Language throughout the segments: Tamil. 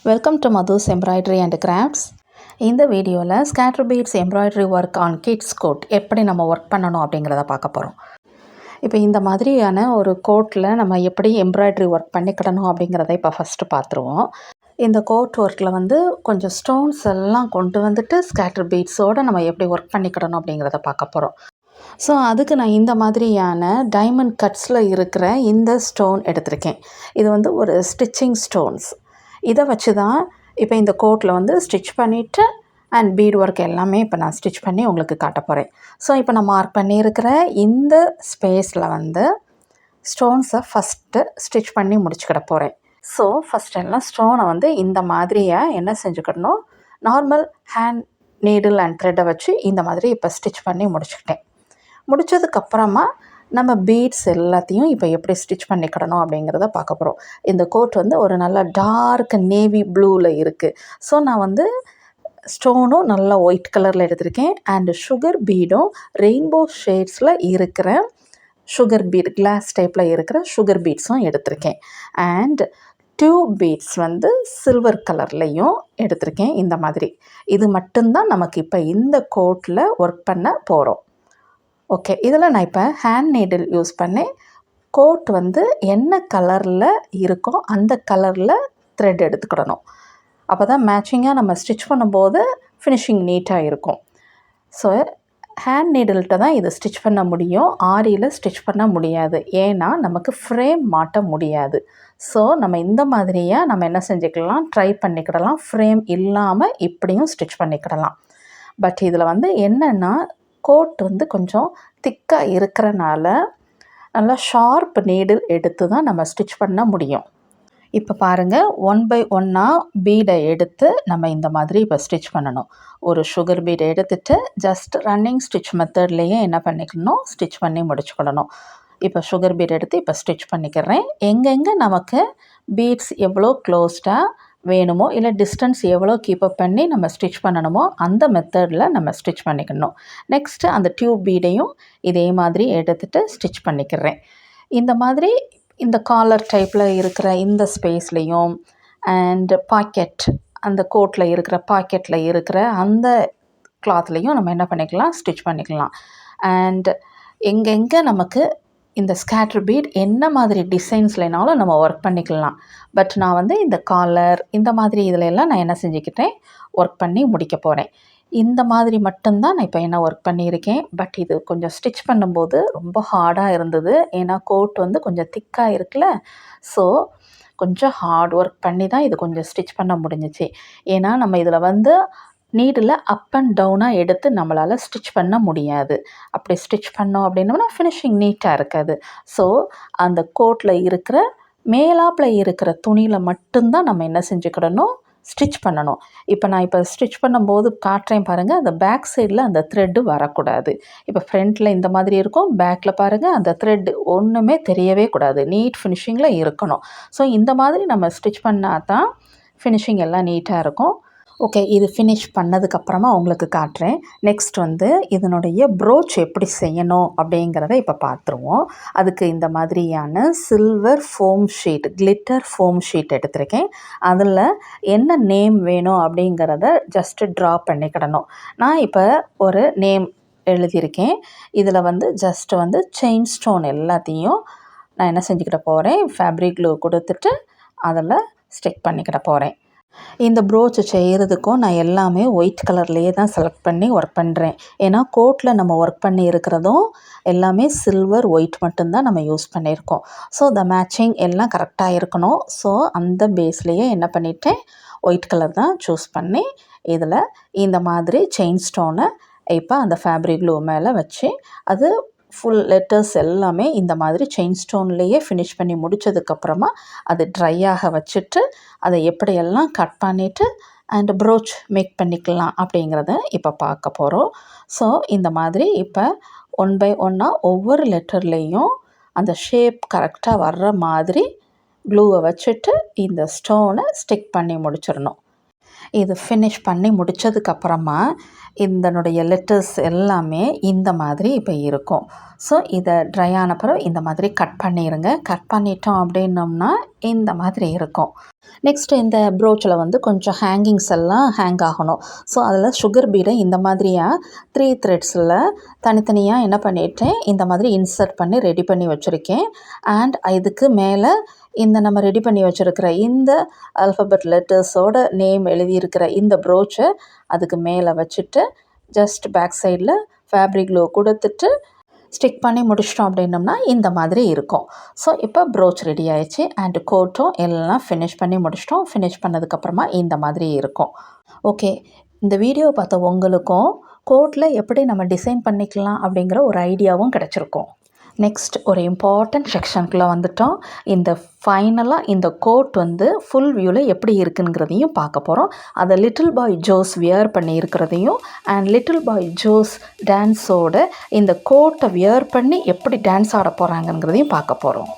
Welcome to Madhu's embroidery and crafts. இந்த வீடியோவில் scatter beads embroidery work on kids coat எப்படி நம்ம ஒர்க் பண்ணணும் அப்படிங்கிறத பார்க்க போகிறோம். இப்போ இந்த மாதிரியான ஒரு கோட்டில் நம்ம எப்படி எம்ப்ராய்டரி ஒர்க் பண்ணிக்கிடணும் அப்படிங்கிறத இப்போ ஃபஸ்ட்டு பார்த்துருவோம். இந்த கோட் ஒர்க்கில் கொஞ்சம் ஸ்டோன்ஸ் எல்லாம் கொண்டு வந்துட்டு ஸ்கேட்டர் பீட்ஸோடு நம்ம எப்படி ஒர்க் பண்ணிக்கிடணும் அப்படிங்கிறத பார்க்க போகிறோம். ஸோ அதுக்கு நான் இந்த மாதிரியான டைமண்ட் கட்ஸில் இருக்கிற இந்த ஸ்டோன் எடுத்திருக்கேன். இது ஒரு ஸ்டிச்சிங் ஸ்டோன்ஸ். இதை வச்சு தான் இப்போ இந்த கோட்டில் ஸ்டிச் பண்ணிவிட்டு அண்ட் பீட் ஒர்க் எல்லாமே இப்போ நான் ஸ்டிச் பண்ணி உங்களுக்கு காட்ட போகிறேன். ஸோ இப்போ நான் மார்க் பண்ணியிருக்கிற இந்த ஸ்பேஸில் ஸ்டோன்ஸை ஃபஸ்ட்டு ஸ்டிச் பண்ணி முடிச்சுக்கிட போகிறேன். ஸோ ஃபஸ்ட் எல்லாம் ஸ்டோனை இந்த மாதிரியாக என்ன செஞ்சுக்கிடணும், நார்மல் ஹேண்ட் நீடில் அண்ட் த்ரெட்டை வச்சு இந்த மாதிரி இப்போ ஸ்டிச் பண்ணி முடிச்சுக்கிட்டேன். முடித்ததுக்கப்புறமா நம்ம பீட்ஸ் எல்லாத்தையும் இப்போ எப்படி ஸ்டிச் பண்ணிக்கிடணும் அப்படிங்கிறத பார்க்க போகிறோம். இந்த கோட் ஒரு நல்ல டார்க் நேவி ப்ளூவில் இருக்குது. ஸோ நான் ஸ்டோனும் நல்லா ஒயிட் கலரில் எடுத்திருக்கேன் அண்டு சுகர் பீடும் ரெயின்போ ஷேட்ஸில் இருக்கிற சுகர் பீட், கிளாஸ் டைப்பில் இருக்கிற சுகர் பீட்ஸும் எடுத்திருக்கேன். அண்ட் டியூப் பீட்ஸ் சில்வர் கலர்லேயும் எடுத்திருக்கேன். இந்த மாதிரி இது மட்டும்தான் நமக்கு இப்போ இந்த கோட்டில் ஒர்க் பண்ண போகிறோம். ஓகே, இதில் நான் இப்போ ஹேண்ட் நீடில் யூஸ் பண்ணி கோட் என்ன கலரில் இருக்கோ அந்த கலரில் த்ரெட் எடுத்துக்கிடணும். அப்போ தான் மேட்சிங்காக நம்ம ஸ்டிச் பண்ணும்போது ஃபினிஷிங் நீட்டாக இருக்கும். ஸோ ஹேண்ட் நீடில்கிட்ட தான் இதை ஸ்டிச் பண்ண முடியும், ஆரியில் ஸ்டிச் பண்ண முடியாது. ஏன்னா நமக்கு ஃப்ரேம் மாட்ட முடியாது. ஸோ நம்ம இந்த மாதிரியாக நம்ம என்ன செஞ்சுக்கலாம், ட்ரை பண்ணிக்கிடலாம். ஃப்ரேம் இல்லாமல் இப்படியும் ஸ்டிச் பண்ணிக்கிடலாம். பட் இதில் என்னென்னா கோட் கொஞ்சம் திக்காக இருக்கிறனால நல்லா ஷார்ப் நீடில் எடுத்து தான் நம்ம ஸ்டிச் பண்ண முடியும். இப்போ பாருங்கள், 1 by 1 பீடை எடுத்து நம்ம இந்த மாதிரி இப்போ ஸ்டிச் பண்ணணும். ஒரு சுகர் பீடை எடுத்துகிட்டு ஜஸ்ட் ரன்னிங் ஸ்டிச் மெத்தட்லேயே என்ன பண்ணிக்கணும், ஸ்டிச் பண்ணி முடிச்சுக்கிடணும். இப்போ சுகர் பீட் எடுத்து இப்போ ஸ்டிச் பண்ணிக்கிறேன். எங்கெங்கே நமக்கு பீட்ஸ் எவ்வளோ க்ளோஸ்டாக வேணுமோ இல்லை டிஸ்டன்ஸ் எவ்வளோ கீப்பப் பண்ணி நம்ம ஸ்டிச் பண்ணணுமோ அந்த மெத்தடில் நம்ம ஸ்டிச் பண்ணிக்கணும். நெக்ஸ்ட்டு அந்த டியூப் பீடையும் இதே மாதிரி எடுத்துகிட்டு ஸ்டிச் பண்ணிக்கிறேன். இந்த மாதிரி இந்த காலர் டைப்பில் இருக்கிற இந்த ஸ்பேஸ்லேயும் அண்ட் பாக்கெட், அந்த கோட்டில் இருக்கிற பாக்கெட்டில் இருக்கிற அந்த கிளாத்லேயும் நம்ம என்ன பண்ணிக்கலாம், ஸ்டிச் பண்ணிக்கலாம். அண்ட் எங்கெங்கே நமக்கு இந்த ஸ்கேட்டர் பீட் என்ன மாதிரி டிசைன்ஸ்லனாலும் நம்ம ஒர்க் பண்ணிக்கலாம். பட் நான் இந்த காலர் இந்த மாதிரி இதில் எல்லாம் நான் என்ன செஞ்சுக்கிட்டேன், ஒர்க் பண்ணி முடிக்க போகிறேன். இந்த மாதிரி மட்டும்தான் நான் இப்போ என்ன ஒர்க் பண்ணியிருக்கேன். பட் இது கொஞ்சம் ஸ்டிச் பண்ணும்போது ரொம்ப ஹார்டாக இருந்தது. ஏன்னா கோட் கொஞ்சம் திக்காக இருக்குல்ல. ஸோ கொஞ்சம் ஹார்ட் ஒர்க் பண்ணி தான் இது கொஞ்சம் ஸ்டிச் பண்ண முடிஞ்சிச்சு. ஏன்னா நம்ம இதில் நீடில் அப் அண்ட் டவுனாக எடுத்து நம்மளால் ஸ்டிச் பண்ண முடியாது. அப்படி ஸ்டிச் பண்ணோம் அப்படின்னோம்னா ஃபினிஷிங் நீட்டாக இருக்காது. ஸோ அந்த கோட்டில் இருக்கிற மேலாப்பில் இருக்கிற துணியில் மட்டும்தான் நம்ம என்ன செஞ்சுக்கிடணும், ஸ்டிச் பண்ணணும். இப்போ நான் ஸ்டிச் பண்ணும்போது காட்டுறேன் பாருங்கள், அந்த பேக் சைடில் அந்த த்ரெட்டு வரக்கூடாது. இப்போ ஃப்ரண்ட்டில் இந்த மாதிரி இருக்கும், பேக்கில் பாருங்கள் அந்த த்ரெட் ஒன்றுமே தெரியவே கூடாது, நீட் ஃபினிஷிங்கில் இருக்கணும். ஸோ இந்த மாதிரி நம்ம ஸ்டிச் பண்ணால் தான் ஃபினிஷிங் எல்லாம் நீட்டாக இருக்கும். ஓகே, இது ஃபினிஷ் பண்ணதுக்கப்புறமா உங்களுக்கு காட்டுறேன். நெக்ஸ்ட் இதனுடைய ப்ரோச் எப்படி செய்யணும் அப்படிங்கிறத இப்போ பார்த்துருவோம். அதுக்கு இந்த மாதிரியான silver foam sheet, glitter foam sheet எடுத்திருக்கேன். அதில் என்ன நேம் வேணும் அப்படிங்கிறத ஜஸ்ட்டு ட்ரா பண்ணிக்கிடணும். நான் இப்போ ஒரு நேம் எழுதியிருக்கேன். இதில் ஜஸ்ட்டு செயின் ஸ்டோன் எல்லாத்தையும் நான் என்ன செஞ்சுக்கிட போகிறேன், ஃபேப்ரிக் க்ளூ கொடுத்துட்டு அதில் ஸ்டிக் பண்ணிக்கிட போகிறேன். இந்த ப்ரோச் செய்கிறதுக்கும் நான் எல்லாமே ஒயிட் கலர்லேயே தான் செலக்ட் பண்ணி ஒர்க் பண்ணுறேன். ஏன்னா கோட்டில் நம்ம ஒர்க் பண்ணி இருக்கிறதும் எல்லாமே சில்வர் ஒயிட் மட்டும்தான் நம்ம யூஸ் பண்ணியிருக்கோம். ஸோ த மேட்சிங் எல்லாம் கரெக்டாக இருக்கணும். ஸோ அந்த பேஸ்லேயே என்ன பண்ணிட்டேன், ஒயிட் கலர் தான் சூஸ் பண்ணி இதில் இந்த மாதிரி செயின் ஸ்டோனை இப்போ அந்த ஃபேப்ரிக் க்ளூ மேலே வச்சு அது ஃபுல் லெட்டர்ஸ் எல்லாமே இந்த மாதிரி செயின் ஸ்டோன்லேயே ஃபினிஷ் பண்ணி முடித்ததுக்கப்புறமா அது ட்ரையாக வச்சுட்டு அதை எப்படியெல்லாம் கட் பண்ணிவிட்டு அண்ட் ப்ரோச் மேக் பண்ணிக்கலாம் அப்படிங்கிறத இப்போ பார்க்க போகிறோம். ஸோ இந்த மாதிரி இப்போ 1 by 1 ஒவ்வொரு லெட்டர்லேயும் அந்த ஷேப் கரெக்டாக வர்ற மாதிரி க்ளூவை வச்சுட்டு இந்த ஸ்டோனை ஸ்டிக் பண்ணி முடிச்சிடணும். இது ஃபினிஷ் பண்ணி முடித்ததுக்கப்புறமா இதனுடைய லெட்டர்ஸ் எல்லாமே இந்த மாதிரி இப்போ இருக்கும். ஸோ இதை ட்ரை ஆன பிறகு இந்த மாதிரி கட் பண்ணிடுங்க. கட் பண்ணிட்டோம் அப்படின்னோம்னா இந்த மாதிரி இருக்கும். நெக்ஸ்ட்டு இந்த ப்ரோச்சில் வந்து கொஞ்சம் ஹேங்கிங்ஸ் எல்லாம் ஹேங் ஆகணும். ஸோ அதில் சுகர் பீடை இந்த மாதிரியாக 3 த்ரெட்ஸில் தனித்தனியாக என்ன பண்ணிட்டேன், இந்த மாதிரி இன்சர்ட் பண்ணி ரெடி பண்ணி வச்சுருக்கேன். அண்ட் இதுக்கு மேலே இந்த நம்ம ரெடி பண்ணி வச்சுருக்கிற இந்த ஆல்ஃபபெட் லெட்டர்ஸோட நேம் எழுதியிருக்கிற இந்த ப்ரோச்சை அதுக்கு மேலே வச்சுட்டு ஜஸ்ட் பேக் சைடில் ஃபேப்ரிக் க்ளூ கொடுத்துட்டு ஸ்டிக் பண்ணி முடிச்சிட்டோம் அப்படின்னோம்னா இந்த மாதிரி இருக்கும். ஸோ இப்போ ப்ரோச் ரெடி ஆயிடுச்சு. அண்ட் கோட்டும் எல்லாம் ஃபினிஷ் பண்ணி முடிச்சிட்டோம். ஃபினிஷ் பண்ணதுக்கப்புறமா இந்த மாதிரி இருக்கும். ஓகே, இந்த வீடியோ பார்த்த உங்களுக்கும் கோட்டில் எப்படி நம்ம டிசைன் பண்ணிக்கலாம் அப்படிங்கிற ஒரு ஐடியாவும் கிடச்சிருக்கும். நெக்ஸ்ட் ஒரு இம்பார்ட்டண்ட் செக்ஷனுக்குள்ளே வந்துட்டோம். இந்த ஃபைனலாக இந்த கோட் வந்து ஃபுல் வியூவில் எப்படி இருக்குங்கிறதையும் பார்க்க போகிறோம். அதை லிட்டில் பாய் ஜோஸ் வியர் பண்ணி இருக்கிறதையும் அண்ட் லிட்டில் பாய் ஜோஸ் டான்ஸோட இந்த கோட்டை வியர் பண்ணி எப்படி டான்ஸ் ஆட போகிறாங்கங்கிறதையும் பார்க்க போகிறோம்.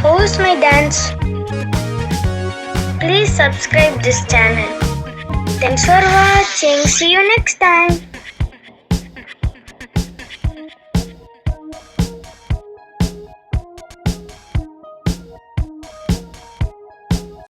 Host my dance. Please subscribe this channel. Thanks for watching. See you next time.